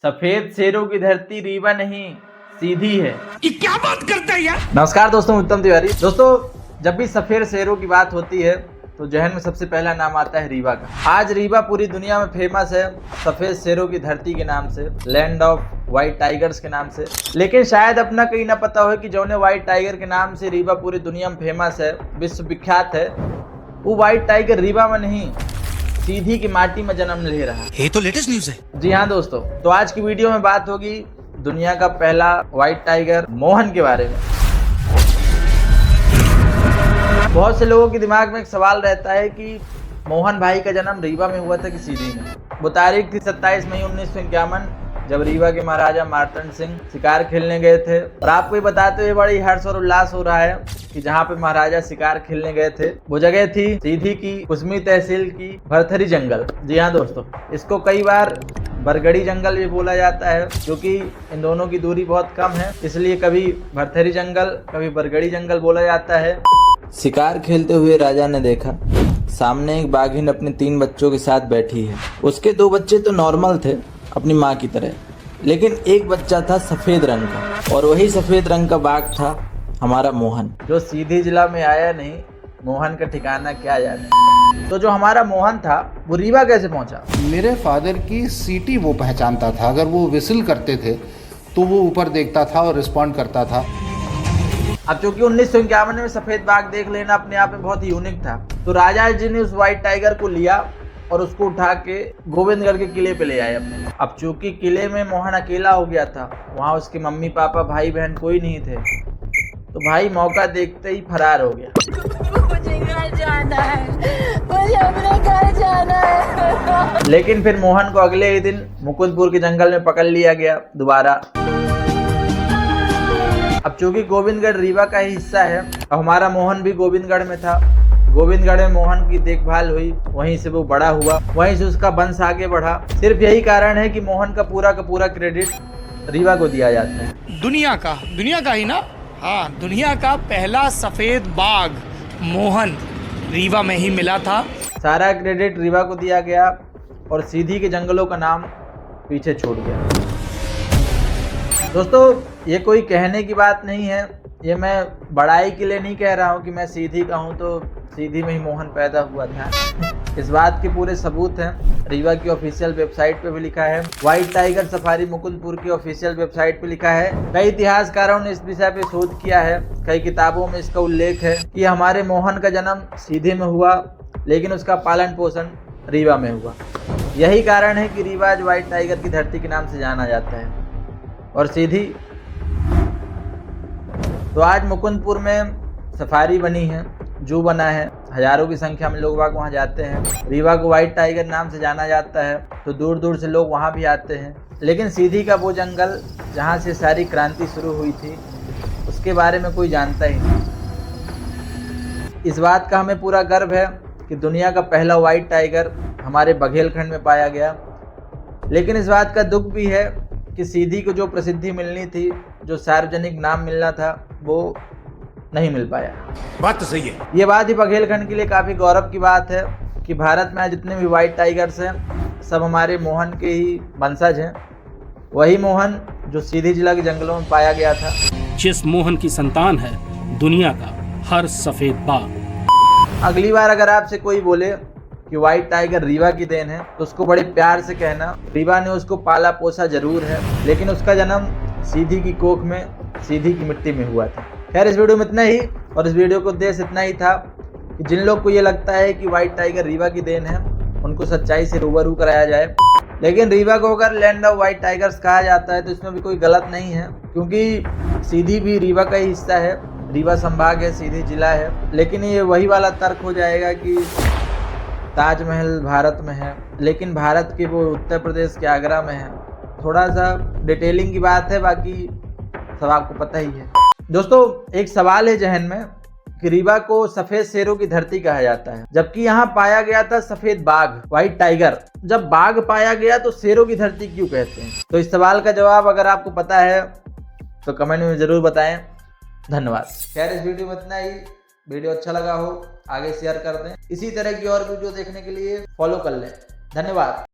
सफेद शेरों की धरती रीवा नहीं सीधी है। ये क्या बात करता है यार। नमस्कार दोस्तों, उत्तम तिवारी। दोस्तों, जब भी सफेद शेरों की बात होती है तो जहन में सबसे पहला नाम आता है रीवा का। आज रीवा पूरी दुनिया में फेमस है सफेद शेरों की धरती के नाम से, लैंड ऑफ व्हाइट टाइगर्स के नाम से। लेकिन शायद अपना कहीं ना पता हो कि जौने व्हाइट टाइगर के नाम से रीवा पूरी दुनिया में फेमस है, विश्व विख्यात है, वो व्हाइट टाइगर रीवा में नहीं सीधी की माटी में जन्म ले रहा है। ये तो लेटेस्ट न्यूज है। जी हाँ दोस्तों, तो आज की वीडियो में बात होगी दुनिया का पहला व्हाइट टाइगर मोहन के बारे में। बहुत से लोगों के दिमाग में एक सवाल रहता है कि मोहन भाई का जन्म रीवा में हुआ था कि सीधी में। वो तारीख थी 27 मई 1951, जब रीवा के महाराजा मार्तंड सिंह शिकार खेलने गए थे। और आपको ये बताते हुए बड़ी हर्ष और उल्लास हो रहा है कि जहाँ पे महाराजा शिकार खेलने गए थे वो जगह थी सीधी की कुसमी तहसील की भरथरी जंगल। जी हाँ दोस्तों, इसको कई बार बरगड़ी जंगल भी बोला जाता है, क्योंकि इन दोनों की दूरी बहुत कम है, इसलिए कभी भरथरी जंगल कभी बरगड़ी जंगल बोला जाता है। शिकार खेलते हुए राजा ने देखा सामने एक बाघिन अपने 3 बच्चों के साथ बैठी है। उसके 2 बच्चे तो नॉर्मल थे अपनी माँ की तरह, लेकिन एक बच्चा था सफेद रंग का, और वही सफेद रंग का बाघ था हमारा मोहन, जो सीधी जिला में आया नहीं, मोहन का ठिकाना क्या जाने। तो जो हमारा मोहन था वो रीवा कैसे पहुंचा? मेरे फादर की सीटी वो पहचानता था। अगर वो विसिल करते थे तो वो ऊपर देखता था और रिस्पॉन्ड करता था। अब चूंकि 1951 में सफेद बाघ देख लेना अपने आप में बहुत ही यूनिक था, तो राजा जी ने उस व्हाइट टाइगर को लिया और उसको उठा के गोविंदगढ़ के किले पे ले आए अपने। अब चूंकि किले में मोहन अकेला हो गया था, वहाँ उसके मम्मी पापा भाई बहन कोई नहीं थे, तो भाई मौका देखते ही फरार हो गया। मुझे घर जाना है, मुझे अपने घर जाना है। लेकिन फिर मोहन को अगले ही दिन मुकुंदपुर के जंगल में पकड़ लिया गया दोबारा। अब चूंकि गोविंदगढ़ रीवा का ही हिस्सा है, और हमारा मोहन भी गोविंदगढ़ में था। गोविंदगढ़ में मोहन की देखभाल हुई, वहीं से वो बड़ा हुआ, वहीं से उसका वंश आगे बढ़ा। सिर्फ यही कारण है कि मोहन का पूरा क्रेडिट रीवा को दिया जाता है। दुनिया का ही ना, हाँ, दुनिया का पहला सफेद बाघ मोहन रीवा में ही मिला था। सारा क्रेडिट रीवा को दिया गया और सीधी के जंगलों का नाम पीछे छूट गया। दोस्तों, ये कोई कहने की बात नहीं है, ये मैं बड़ाई के लिए नहीं कह रहा हूँ कि मैं सीधी का हूँ तो सीधी में ही मोहन पैदा हुआ था। इस बात के पूरे सबूत हैं। रीवा की ऑफिशियल वेबसाइट पे भी लिखा है, व्हाइट टाइगर सफारी मुकुंदपुर की ऑफिशियल वेबसाइट पे लिखा है। कई इतिहासकारों ने इस विषय पे शोध किया है, कई किताबों में इसका उल्लेख है कि हमारे मोहन का जन्म सीधे में हुआ, लेकिन उसका पालन पोषण रीवा में हुआ। यही कारण है कि रीवा आज व्हाइट टाइगर की धरती के नाम से जाना जाता है। और सीधी तो आज मुकुंदपुर में सफारी बनी है, जू बना है, हजारों की संख्या में लोग वहाँ जाते हैं। रीवा को व्हाइट टाइगर नाम से जाना जाता है, तो दूर दूर से लोग वहाँ भी आते हैं। लेकिन सीधी का वो जंगल जहाँ से सारी क्रांति शुरू हुई थी, उसके बारे में कोई जानता ही नहीं। इस बात का हमें पूरा गर्व है कि दुनिया का पहला व्हाइट टाइगर हमारे बघेलखंड में पाया गया। लेकिन इस बात का दुख भी है कि सीधी को जो प्रसिद्धि मिलनी थी, जो सार्वजनिक नाम मिलना था, वो नहीं मिल पाया। बात तो सही है। ये बात ही बघेलखंड के लिए काफ़ी गौरव की बात है कि भारत में जितने भी व्हाइट टाइगर्स हैं सब हमारे मोहन के ही वंशज हैं। वही मोहन जो सीधी जिला के जंगलों में पाया गया था। जिस मोहन की संतान है दुनिया का हर सफेद बाघ। अगली बार अगर आपसे कोई बोले कि व्हाइट टाइगर रीवा की देन है, तो उसको बड़े प्यार से कहना रीवा ने उसको पाला पोसा जरूर है, लेकिन उसका जन्म सीधी की कोख में, सीधी की मिट्टी में हुआ था। खैर, इस वीडियो में इतना ही, और इस वीडियो को उद्देश्य इतना ही था कि जिन लोग को ये लगता है कि व्हाइट टाइगर रीवा की देन है, उनको सच्चाई से रूबरू कराया जाए। लेकिन रीवा को अगर लैंड ऑफ व्हाइट टाइगर्स कहा जाता है तो इसमें भी कोई गलत नहीं है, क्योंकि सीधी भी रीवा का ही हिस्सा है, रीवा संभाग है, सीधी जिला है। लेकिन ये वही वाला तर्क हो जाएगा कि ताजमहल भारत में है, लेकिन भारत के वो उत्तर प्रदेश के आगरा में है। थोड़ा सा डिटेलिंग की बात है, बाकी सब आपको पता ही है। दोस्तों, एक सवाल है जहन में कि रीवा को सफेद शेरों की धरती कहा जाता है, जबकि यहाँ पाया गया था सफेद बाघ, व्हाइट टाइगर। जब बाघ पाया गया तो शेरों की धरती क्यों कहते हैं? तो इस सवाल का जवाब अगर आपको पता है तो कमेंट में जरूर बताएं। धन्यवाद। खैर, इस वीडियो में इतना ही। वीडियो अच्छा लगा हो आगे शेयर कर दें। इसी तरह की और वीडियो देखने के लिए फॉलो कर लें। धन्यवाद।